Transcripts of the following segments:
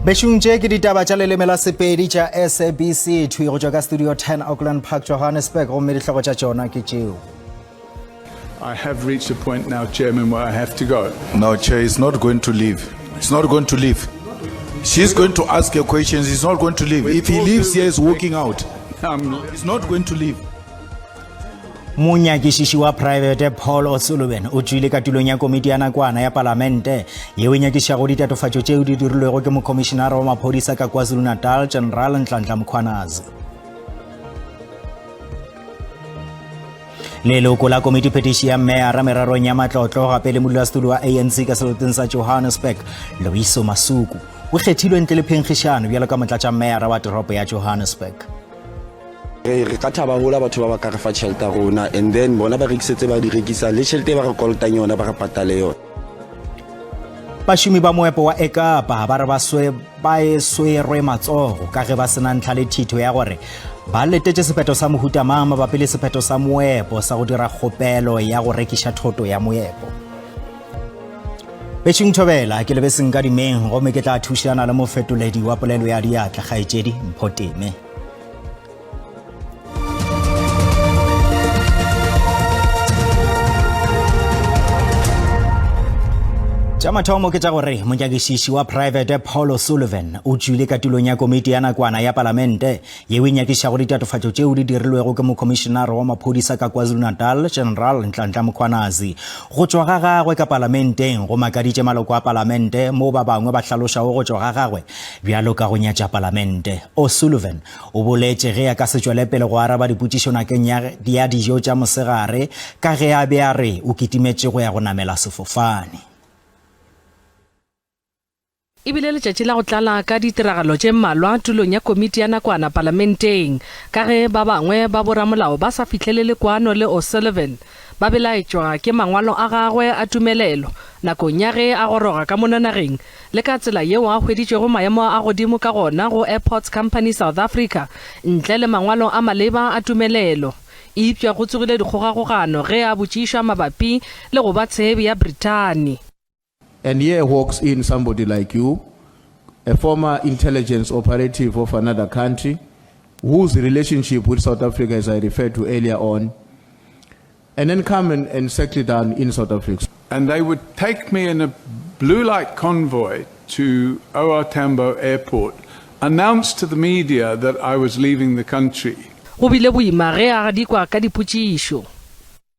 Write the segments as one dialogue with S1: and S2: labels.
S1: Beshungje ke ditaba tša leleme la Sepedi tša SABC thuo go tšwa ka Studio 10 Auckland Park Johannesburg gomme ditlhogo tša tšona ke tšeo.
S2: I have reached a point now, Chairman, where I have to go.
S3: No, Chair, he's not going to leave. He's not going to leave. She's going to ask her questions. He's not going to leave. If he leaves here, he's walking out. He's not going to leave.
S1: Monyakišiši wa private Paul O'Sullivan o tšwile ka tulong ya komiti ya nakwana ya palamente yeo e nyakišago ditatofatšo tšeo di dirilwego ke mokomišenara wa maphodisa ka KwaZulu-Natal General Nhlanhla Mkhwanazi. Leloko la komiti phetiši ya mmeara merarong ya matlotlo gape le modulasetulo wa ANC ka seloteng sa Johannesburg Loyiso Masuku o kgethilwe ntle le phenkgišano bjalo ka motlatša mmeara wa toropo ya Johannesburg.
S4: Re ka thaba hola batho ba ba ka re fa tšhelete rona and then bona ba rekisetse ba di rekisa le tšhelete ba re kolotang yona ba re patale yona.
S1: Bašomi ba moepo wa Ekapa ba re ba swerwe matsogo ka ge ba sena ntlha le thito ya gore ba letetše sephetho sa mohuta mang mabapi le sephetho sa moepo sa go dira kgopelo ya go rekiša thoto ya moepo. Bešung Thobela ke lebeseng ka dimeng gomme ke tla thušana le mofetoledi wa polelo ya diatla Kgaetšedi Mpho Teme. Tša mathomo ke tša gore monyakišiši wa private Paul O'Sullivan o tšwile ka tulong ya komiti ya nakwana ya palamente yeo e nyakišago ditatofatšo tšeo di dirilwego ke mokomišenara wa maphodisa ka KwaZulu-Natal General Nhlanhla Mkhwanazi go tšwa ga gagwe ka palamenteng go makaditše maloko a palamente moo ba bangwe ba hlalošago go tšwa ga gagwe bjalo ka go nyatša palamente. O'Sullivan o boletše ge a ka se tšwelepele go araba dipotšišo nakeng ya dijo tša mosegare ka ge a be a re o kitimetše go ya go namela sefofane.
S5: Ibile letšatši la go tlala ka ditiragalo tše mmalwa tulong ya komiti ya nakwana parlamenteng ka ge ba bangwe ba boramolao ba sa fihlelele kwano le O'Sullivan ba belaetšwa ke mangwalo a gagwe a tumelelo nakong ya ge a goroga ka monanageng le ka tsela yeo a hweditšego maemo a godimo ka gona go Airports Company South Africa ntle le mangwalo a maleba a tumelelo. Ipša go tsogile dikgogagogano ge a botšišwa mabapi le go ba tshebi ya Britain.
S6: And here walks in somebody like you, a former intelligence operative of another country, whose relationship with South Africa, as I referred to earlier on, and then come and settle down in South Africa.
S2: And they would take me in a blue light convoy to OR Tambo Airport, announce to the media that I was leaving the country.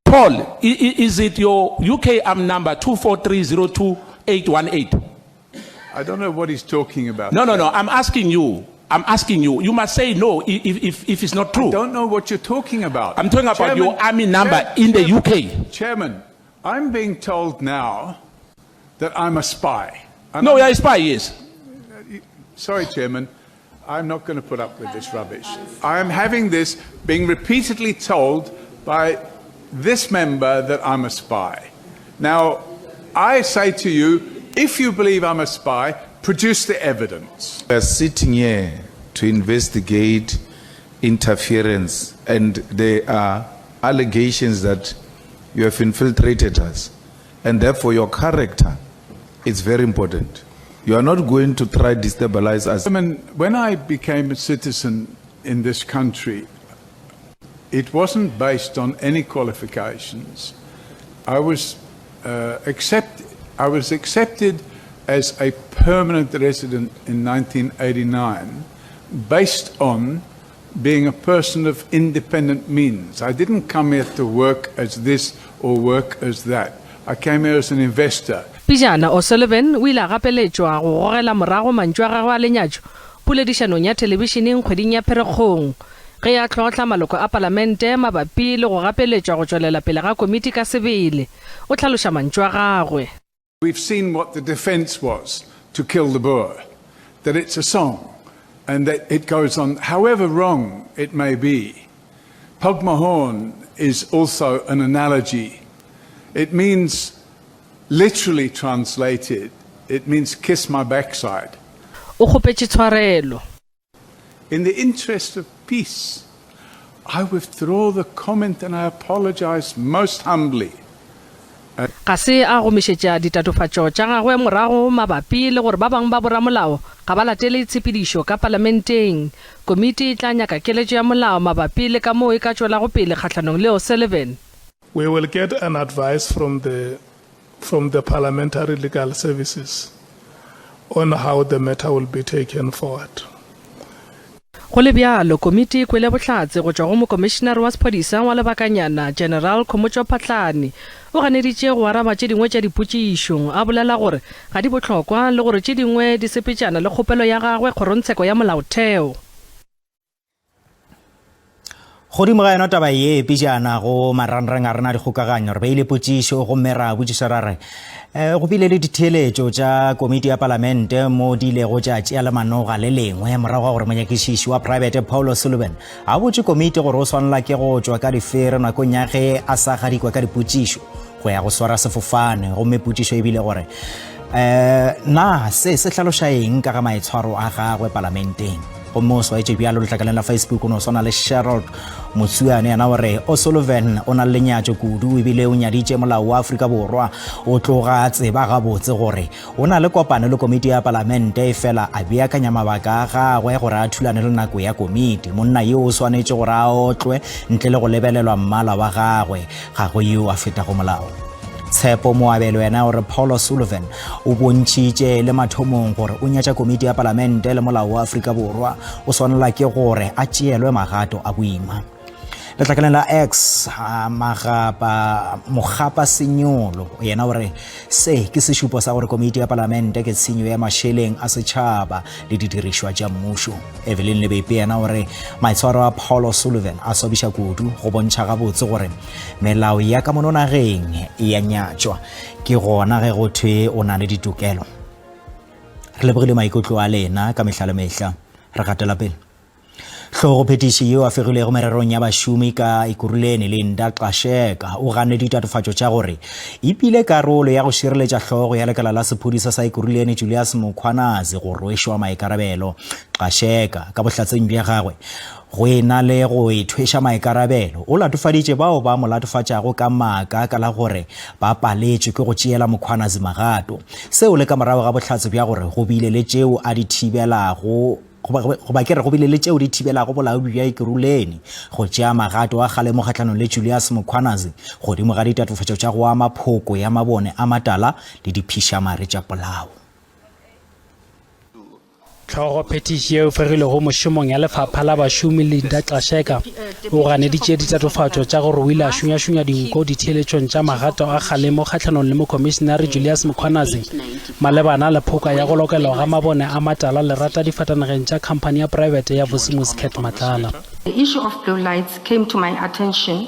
S7: Paul, is it your UK ARM number 24302? 818.
S2: I don't know what he's talking about.
S7: No. I'm asking you. You must say no if it's not true.
S2: I don't know what you're talking about.
S7: I'm talking about your army number in the UK.
S2: Chairman, I'm being told now that I'm a spy.
S7: No, you're a spy, yes.
S2: Sorry, Chairman. I'm not going to put up with this rubbish. I am having this being repeatedly told by this member that I'm a spy. Now, I say to you, if you believe I'm a spy, produce the evidence.
S3: We are sitting here to investigate interference, and there are allegations that you have infiltrated us, and therefore your character is very important. You are not going to try to destabilize us.
S2: When I became a citizen in this country, it wasn't based on any qualifications. I was accepted as a permanent resident in 1989 based on being a person of independent means. I didn't come here to work as this or work as that. I came here as an investor.
S5: Pijana O'Sullivan o ile a gapeletšwa go gogela morago mantšu a gagwe a lenyatšo poledišanong ya telebišeneng kgweding ya Pherekgong ge a tlhotlha maloko a palamente mabapi le go gapeletšwa go tšwelela pele ga komiti ka sebele o tlhaloša mantšu a gagwe.
S2: We've seen what the defense was to kill the Boer, that it's a song and that it goes on however wrong it may be. Pogmahorn is also an analogy. It means, literally translated, it means kiss my backside.
S5: O kgopetše tshwarelo.
S2: In the interest of peace, I withdraw the comment and I apologize most humbly
S5: ga se a gomišetša ditatofatšo tša gagwe morago mabapi le gore ba bangwe ba boramolao ga ba latele tshepedišo ka palamenteng. Komiti e tla nyaka keletšo ya molao mabapi le ka moo e ka tšwelago pele kgatlhanong le O'Sullivan.
S8: We will get an advice from the Parliamentary Legal Services on how the matter will be taken forward.
S5: Go le bjalo komiti e kwele bohlatse go tšwa go mokomišenare wa sephodisa wa lebakanyana General Khomotšo Phatlane o ganeditše go araba tše dingwe tša dipotšišo a bolela gore ga di bohlokwa le gore tše dingwe di sepetšana le kgopelo ya gagwe kgorotsheko ya molaotheo.
S1: Godimo ga yona taba ye pejana go marangrang a rena dikgokaganyo re beile potšišo gomme ra botšiša ra re go bile le ditheeletšo tša komiti ya palamente mo di ilego tša tšea le manoga le lengwe morago ga gore monyakišiši wa private Paul O'Sullivan a botše komiti gore o swanela ke go tšwa ka difere nakong ya ge a sa gadikwa ka dipotšišo go ya go swara sefofane gomme potšišo e bile gore na se hlaloša eng ka ga maitshwaro a gagwe palamenteng. gomme o swaetše bjalo letlakaleng la Facebook o no swana le Sherald Motsuane yana gore O'Sullivan o na le lenyatšo kudu ebile o nyaditše molao wa Afrika Borwa o tloga tseba gabotse gore o na le kopano le komiti ya palamente fela a beakanya mabaka a gagwe gore a thulane le nako ya komiti. Monna yo o swanetše gore a otlwe ntle le go lebelelwa mmala wa gagwe gagwe yo a feta go molao. Tshepo Moabelo yena gore Paul O'Sullivan o bontšitše le mathomong gore o nyatša komiti ya palamente le molao wa Afrika Borwa o swanela ke gore a tšeelwe magato a boima. Letlakaleng la X Mogapa Senyolo yena gore se ke sešupo sa gore komiti ya palamente ke tshenyo ya mašeleng a setšhaba le didirišwa tša mmušo. Evelyn Lebepe yena gore maitshwaro a Paul O'Sullivan a sobiša kudu go bontšha gabotse gore melao ya ka mononageng e a nyatšwa ke gona ge go thwe o na le ditokelo. Re lebogile maikutlo a lena ka mehla le mehla re gatela pele. Hlogo phetiši yo a fegilego mererong ya bašomi ka Ekurhuleni Linda Xakeka o gane ditatofatšo tša gore e pile karolo ya go šireletša hlogo ya lekala la sephodisa sa Ekurhuleni Julius Mkhwanazi go rwešwa maikarabelo. Xakeka ka bohlatseng bja gagwe go ena le go ithweša maikarabelo o latofaditše bao ba mo latofatšago ka maaka ka la gore ba paletšwe ke go tšeela Mkhwanazi magato. Seo le ka morago ga bohlatse bja gore go bile le tšeo a di thibelago go ba kere go bile le tšeo di thibelago bolaodi bja Ekurhuleni go tšea magato a kgalemo kgatlhanong le Julius Mkhwanazi godimo ga ditatofatšo tša go ama phoko ya mabone a matala le diphišamare tša polao.
S9: Tlhogo phetiši eo fegilego mošomong ya lefapha la bašomi Linda Xakeka o ganeditše ditatofatšo tša gore o ile a šunya dinko ditheeletšong tša magato a kgalemo kgatlhanong le mokomišenare Julius Mkhwanazi malebana le phoka ya go lokelwa ga mabone a matala le rata difatanageng tša khamphane ya private ya Vusimus Cat Matlala.
S10: The issue of blue lights came to my attention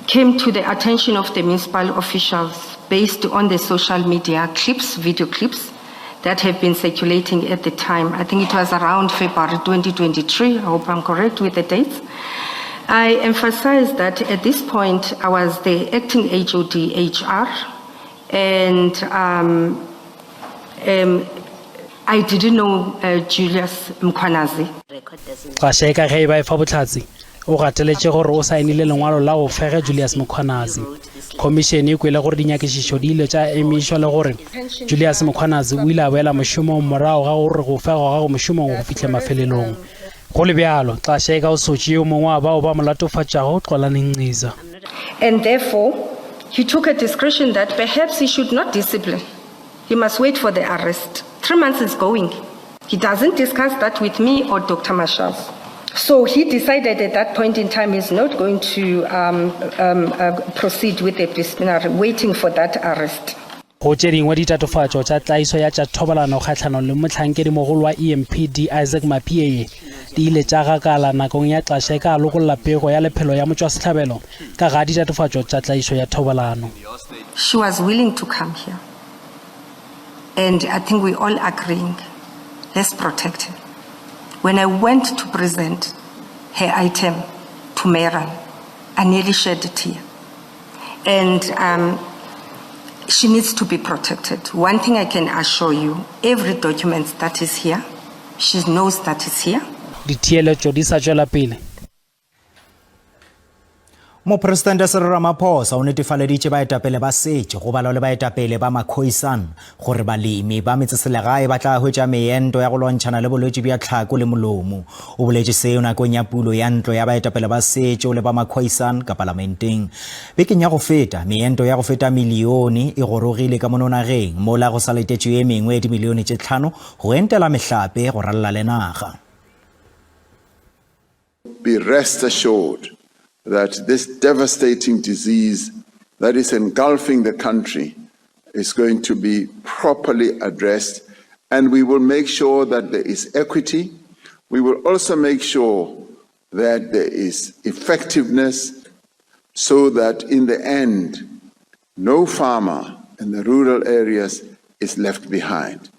S10: came to the attention of the municipal officials based on the social media clips, video clips that have been circulating at the time. I think it was around February 2023. I hope I'm correct with the dates. I emphasize that at this point I was the acting HOD HR and I didn't know Julius Mkhwanazi.
S9: Xakeka ge e ba e fa bohlatse o gateletše gore o saenile lengwalo la go fega Julius Mkhwanazi. Khomišene e kwele gore dinyakišišo di ile tša emišwa le gore Julius Mkhwanazi o ile a boela mošomong morago ga gore go fegwa ga go mošomong go fihle mafelelong. Go le bjalo Xakeka o sotše yo mongwe wa bao ba mo latofatšago Xolaneng Nciza.
S10: And therefore he took a discretion that perhaps he should not discipline. He must wait for the arrest. 3 months is going. He doesn't discuss that with me or Dr. Marshall. So he decided at that point in time he's not going to proceed with the disciplinary, waiting for that arrest.
S9: Go tše dingwe ditatofatšo tša tlaiso ya tša thobalano kgatlhanong le mohlankedi-mogolo wa EMPD Isaac Mapieye di ile tša gakala nakong ya Xakeka a lokolla pego ya lephelo ya motšwasehlabelo ka ga ditatofatšo tša tlaiso ya thobalano.
S10: She was willing to come here. And I think we all agreeing, let's protect her. When I went to present her item to Meral, I nearly shed a tear. And she needs to be protected. One thing I can assure you, every document that is here, she knows that it's here.
S9: Ditheeletšo di sa tšwela pele.
S1: Mopresidente Cyril Ramaphosa o netefaleditše baetapele ba setše go balwa le baetapele ba Makhoisan gore balemi ba metseselegae ba tla hwetša meento ya go lwantšhana le bolwetši bja tlhako le molomo. O boletše seo nakong ya pulo ya ntlo ya baetapele ba setše le ba Makhoisan ka palamenteng. Bekeng ya go feta, meento ya go feta milione e gorogile ka mononageng mola go sa letetšwe ye mengwe dimilione tše 5 go entela mehlape go ralla le naga.
S11: Be rest assured that this devastating disease that is engulfing the country is going to be properly addressed, and we will make sure that there is equity. We will also make sure that there is effectiveness so that in the end, no farmer in the rural areas is left behind.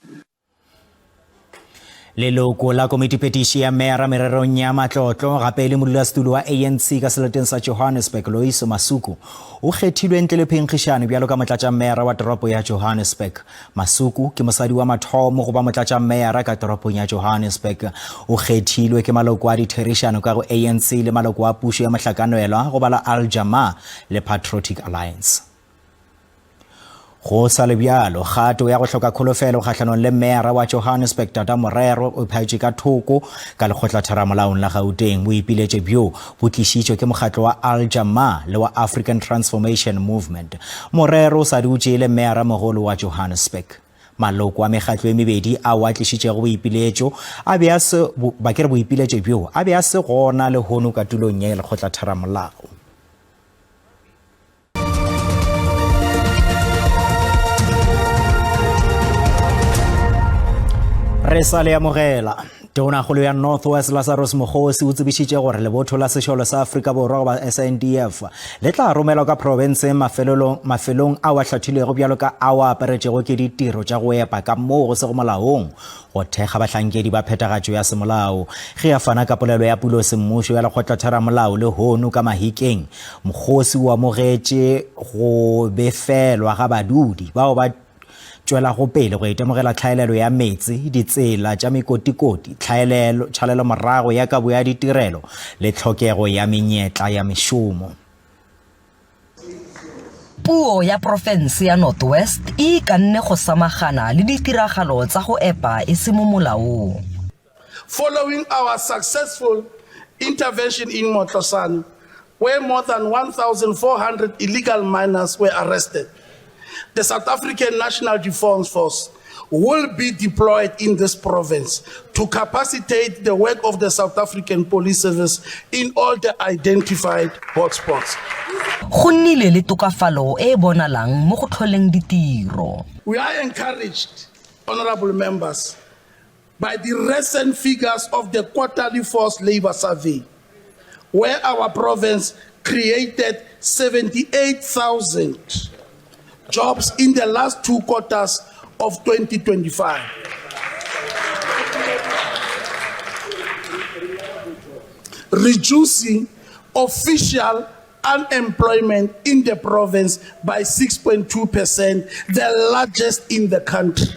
S1: Leloko la komiti petiši ya mera mererong ya matlotlo gape le modulasetulo wa ANC ka seleteng sa Johannesburg Loyiso Masuku o kgethilwe ntle le phenkgišano bjalo ka motlatša mera wa toropo ya Johannesburg. Masuku ke mosadi wa mathomo go ba motlatša mera ka toropong ya Johannesburg. O kgethilwe ke maloko a ditherišano ka go ANC le maloko a pušo ya mahlakanelwa go bala Al Jama le Patriotic Alliance. Go sa le bjalo, kgato ya go hloka kholofelo kgatlhanong le mera wa Johannesburg Tata Morero o phaetše ka thoko ka lekgotlatheramolaong la Gauteng. Boipiletše bjo bo tlišitšwe ke mokgatlo wa Al Jama le wa African Transformation Movement. Morero o sa dutše le mera mogolo wa Johannesburg. Maloko a mekgatlo e mebedi a wa tlišitšego boipiletšo a be a se bakere boipiletše bjo a be a se gona le hono ka tulong ya lekgotlatheramolao. Re sa le amogela tonakgolo ya North West Lazarus Mokgosi o tsebišitše gore lebotho la sešolo sa Afrika Borwa ba SANDF le tla romelwa ka province mafelong a wa hlathilwego bjalo ka a wa aparetšego ke ditiro tša go epa ka moo go se go molaong go thekga bahlankedi ba phethagatšo ya semolao. Ge a fana ka polelo ya pulo semmušo ya lekgotlatheramolao le hono ka mahikeng, Mokgosi o amogetše go befelwa ga badudi bao ba tšwela go pele go itemogela tlhaelelo ya metsi, ditsela tša mekotikoti, tšhalelo morago ya kabo ya ditirelo le tlhokego ya menyetla ya mešomo.
S12: Puo ya profense ya North West e kanne go samagana le ditiragalo tsa go epa e se mo molaong.
S13: Following our successful intervention in Motlosane, where more than 1,400 illegal miners were arrested, the South African National Defence Force will be deployed in this province to capacitate the work of the South African Police Service in all the identified hotspots. We are encouraged, honorable members, by the recent figures of the quarterly forced labor survey, where our province created 78,000 jobs in the last 2 quarters of 2025. Reducing official unemployment in the province by 6.2%, the largest in the country.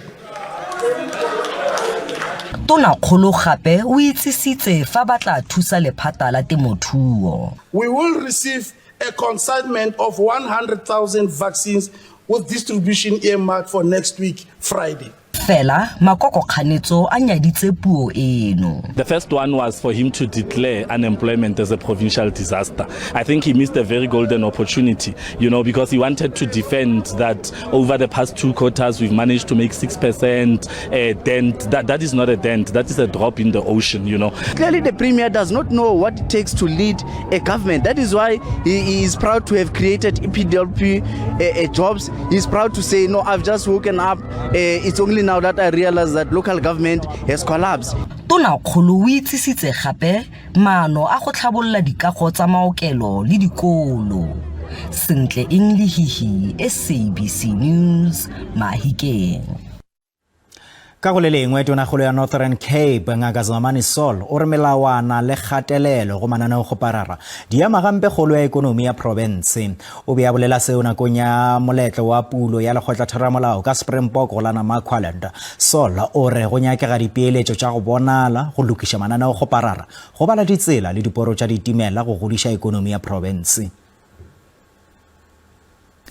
S13: We will receive a consignment of 100,000 vaccines with distribution earmarked for next week, Friday.
S14: The first one was for him to declare unemployment as a provincial disaster. I think he missed a very golden opportunity, because he wanted to defend that over the past 2 quarters we've managed to make 6% dent. That is not a dent, that is a drop in the ocean,
S15: Clearly the Premier does not know what it takes to lead a government. That is why he is proud to have created EPWP jobs. He's proud to say, no, I've just woken up, it's only now that I realize that local government has collapsed.
S12: Tona kgolo o itsisitse gape maano a go tlhabolola dikago tsa maokelo le dikolo. Sentle Englihihi, SABC News, Mahikeng.
S1: Ka go le lengwe tonakgolo ya Northern Cape Ngaka Zamani Sol o re melawana le kgatelelo go mananeo go parara di ama gampe kgolo ya ekonomi ya province. O be a bolela seo nakong ya moletlo wa pulo ya lekgotlatheramolao ka Springbok go la Namakwaland. Sol o re go nyakega dipeeletšo tša go bonala go lokiša mananeo go parara go bala ditsela le diporo tša ditimela go godiša ekonomi ya province.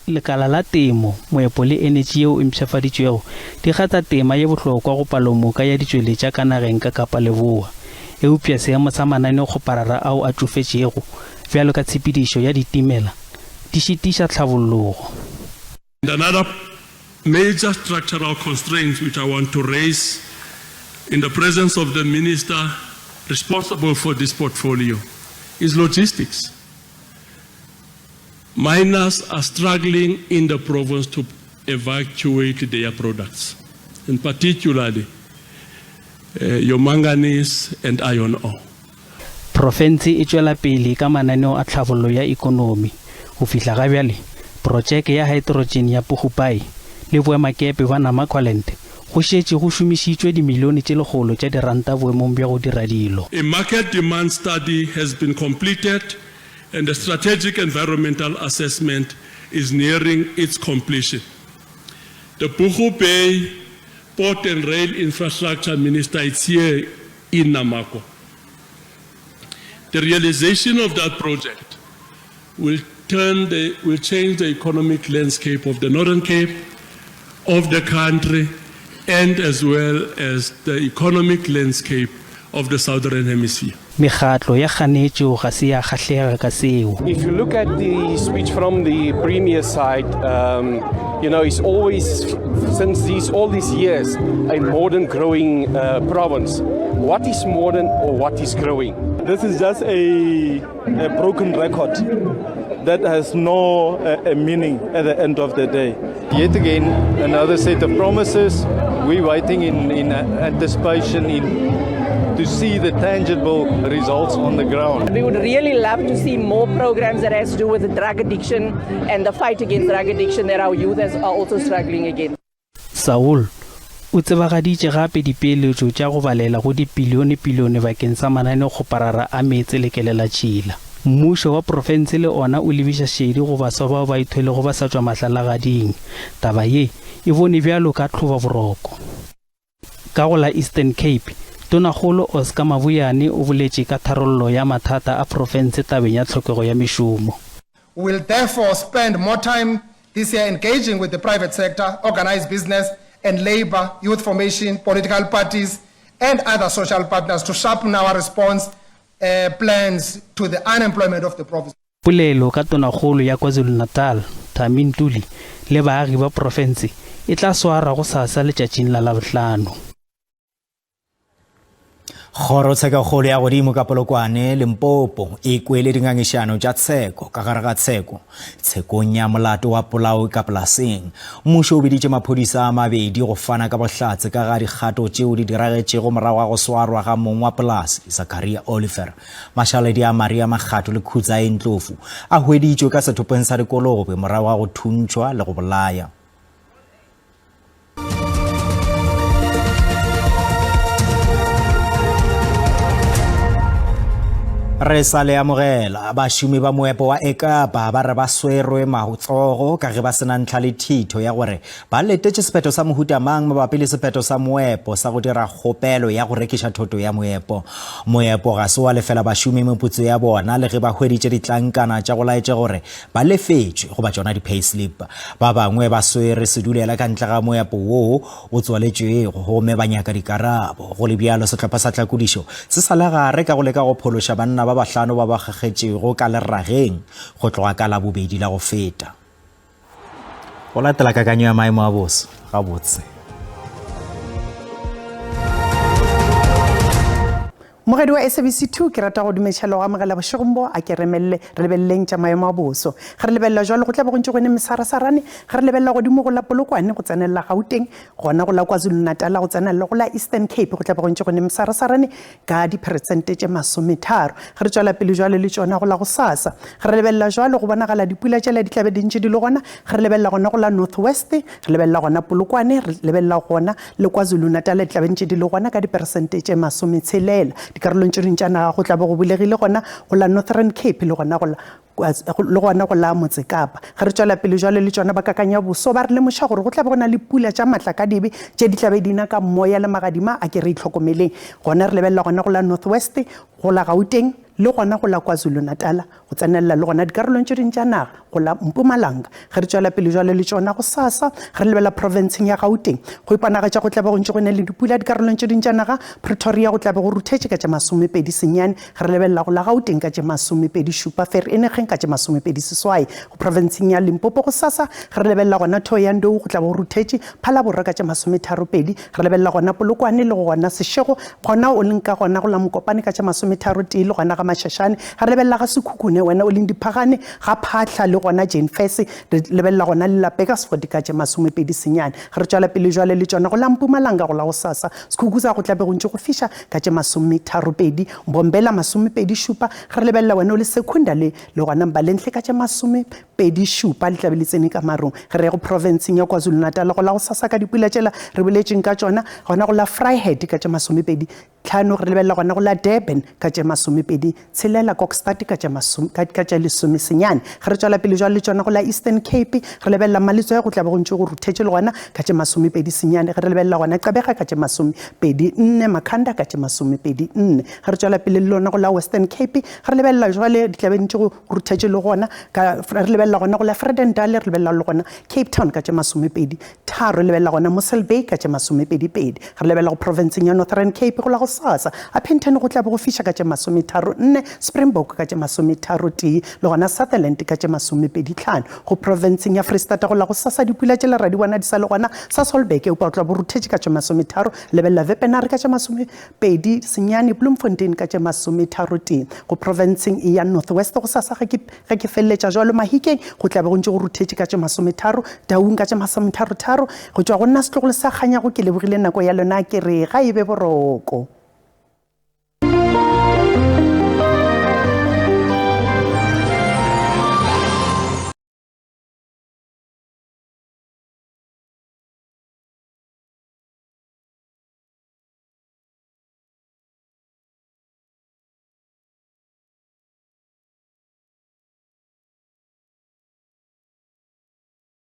S9: lekala la temo moepo le energy yeo e mpšhafaditšwego di gata tema ye bohlokwa go palomoka ya ditšweletša ka nageng ka Kapa Leboa eupša seemo sa mananeo kgoparara ao a tšofetšego bjalo ka tshepedišo ya ditimela di šitiša tlhabollogo.
S16: Another major structural constraint which I want to raise in the presence of the minister responsible for this portfolio is logistics. Miners are struggling in the province to evacuate their products, and particularly your manganese and iron ore.
S9: Profense e tšwela pele ka mananeo a tlhabollo ya ikonomi go fihla ga bjale projeke ya hydrogen ya Pugupai le boemakepe ba Namakwaland go šetše go šomišitšwe dimilione tše lekgolo tša diranta boemong bja go dira dilo.
S16: A market demand study has been completed and the strategic environmental assessment is nearing its completion. The Pugu Bay Port and Rail Infrastructure Minister is here in Namako. The realization of that project will change the economic landscape of the Northern Cape, of the country, and as well as the economic landscape of the Southern Hemisphere.
S9: If
S17: you look at the speech from the Premier side, it's always, since all these years, a modern growing province. What is modern or what is growing?
S18: This is just a broken record that has no meaning at the end of the day. Yet again, another set of promises. We're waiting in anticipation to see the tangible results on the ground.
S19: We would really love to see more programs that has to do with the drug addiction and the fight against drug addiction that our youth are also struggling against.
S9: Saul o tsebagaditše gape dipeeletšo tša go balela go dipilione bakeng sa mananeo kgoparara a meetse le kelela tšhila. Mmušo wa profense le ona o lebiša šedi go baswa bao ba ithwelego ba sa tšwa mahlalagading. Taba ye e bone bjalo ka tlhoba boroko. Ka go la Eastern Cape, Tonakgolo Oscar Mabuyane o boletše ka tharollo ya mathata a profense tabeng ya tlhokego ya mešomo.
S20: We will therefore spend more time this year engaging with the private sector, organized business and labor, youth formation, political parties and other social partners to sharpen our response plans to the unemployment of the province.
S9: Polelo ka Tonakgolo ya KwaZulu-Natal, Tami Ntuli, le baagi ba profense e tla swara go sasa letšatšing la Labohlano.
S1: Kgorotshekagolo ya godimo ka Polokwane Limpopo e kwele dingangišano tša tsheko ka gare ga tshekong ya molato wa polao ka polaseng. Mmušo o beditše maphodisa a mabedi go fana ka bohlatse ka ga dikgato tšeo di diragetšego morago ga go swarwa ga mong wa polase Zakaria Oliver. Mašaledi a Maria Makgato le Khutza Ndlovu a hweditšwe ka sethopeng sa dikolobe morago ga go thuntšwa le go bolaya. Re sa le amogela bašomi ba moepo wa Ekapa ba re ba swerwe matsogo ka ge ba sena ntlha le thito ya gore ba letetše sephetho sa mohuta mang mabapi le sephetho sa moepo sa go dira kgopelo ya go rekiša thoto ya moepo. Moepo ga se wa lefela bašomi meputso ya bona le ge ba hweditše ditlankana tša go laetše gore ba lefetšwe go ba tšona di-payslip. Ba bangwe ba swere sedulela ka ntle ga moepo woo o tswaletšwego gomme ba nyaka dikarabo. Go le bjalo sehlopha sa tlhakodišo se sa le gare ka go leka go phološa banna ba bahlano ba ba kgekgetšego ka lerageng go tloga ka la bobedi la go feta. Go latela kakanyo ya maemo a boso gabotse.
S21: Mogedi wa SABC2 ke rata go dumetšhela go amogela bošegombo a ke re lebelleng tša maemo a boso. Ge re lebelela jalo go tla bo go ntše go ene mesarasarane, ge re lebelela godimo go la Polokwane go tsenelela Gauteng, gona go la KwaZulu-Natal go tsenelela go la Eastern Cape go tla bo go ntše go ene mesarasarane ka diperesente tše 30. Ge re tšwela pele jalo le tšona go la go sasa. Ge re lebelela jalo go bonagala dipula tšela di tlabe dintše di le gona, ge re lebelela gona go la North West, re lebelela gona Polokwane, re lebelela gona le KwaZulu-Natal e tlabe ntše di le gona ka diperesente tše 60. Dikarolong tše dintša naga go tla bo go bulegile gona go la Northern Cape le gona go la Motse Kapa. Ge re tšwela pele jalo le tšona ba kakanya boso ba re lemoša gore go tla bo gona le pula tša maatla ka dibe tše di tlabe dina ka moya le magadima a ke re itlhokomeleng. Gona re lebelela gona go la North West, go la Gauteng le gona go la KwaZulu-Natal go tsenella le gona dikarolong tse ding tša naga go la Mpumalanga ge re tswela pele jwale le tsona go SASSA ge re lebela provinceng ya Gauteng go ipanagatša go tlabe go ntse go ne le dipula dikarolong tse ding tša naga Pretoria go tlabe go ruthetše ka tša 29 ge re lebella go la Gauteng ka tša 27 Vereeniging ka tša 28 go provinceng ya Limpopo go SASSA ge re lebella gona Thohoyandou go tlabe go ruthetše Phalaborwa ka tša 32 ge re lebella gona Polokwane le gona Seshego gona o leng ka gona go la Mokopane ka tša 31 le gona ga Mashashane ga re lebella ga Sekhukhune wena o leng Diphagane ga Phatla le gona Jane Fese re lebella gona le la Bakersford ka tša 29 ge re tswela pele jwale le tsona go la Mpumalanga go la go SASSA Sekhukhune go tlabe go ntse go fiša ka tša 32 Mbombela 27 ge re lebella wena o le Secondary le gona Mbalenhle ka tša 27 le tlabe le tsene ka marong ge re go provinceng ya KwaZulu-Natal go la go SASSA ka dipula tšela re boletseng ka tsona gona go la Vryheid ka tša 25 tlhano re lebella gona go la Durban ka tša 20 tshelela Kokstad ka tša 19 ge re tswela pele jwa le tsona go la Eastern Cape re lebella Malitsoe go tlabe go ntse go ruthetše le gona ka tša 20 ge re lebella gona Qabega ka tša 24 Makhanda ka tša 24 ge re tswela pele le lona go la Western Cape ge re lebella jwale di tlabe ntse go ruthetše le gona re lebella gona go la Vredendal re lebella le gona Cape Town ka tša 20 tharo re lebella gona Mossel Bay ka tša 22 ge re lebella go provinceng ya Northern Cape go la go SASSA a Penton go tlabe go fiša ka tša 34 Springbok ka tša 31 le gona Sutherland ka tša 25 go provinceng ya Freestata go la go SASSA dipula tšela ra di bona di sa le gona Sasolburg o pa tla bo ruthetše ka tša 30 lebella Wepener ka tša 20 Bloemfontein ka tša 30 go provinceng ya Northwest go SASSA ge ke felletša jwalo Mahikeng go tlabe go ntse go ruthetše ka tša 30 Taung ka tša 33 go tšwa go nna setlogolo sa kganya go ke lebogile nako ya lona ke re ga ebe boroko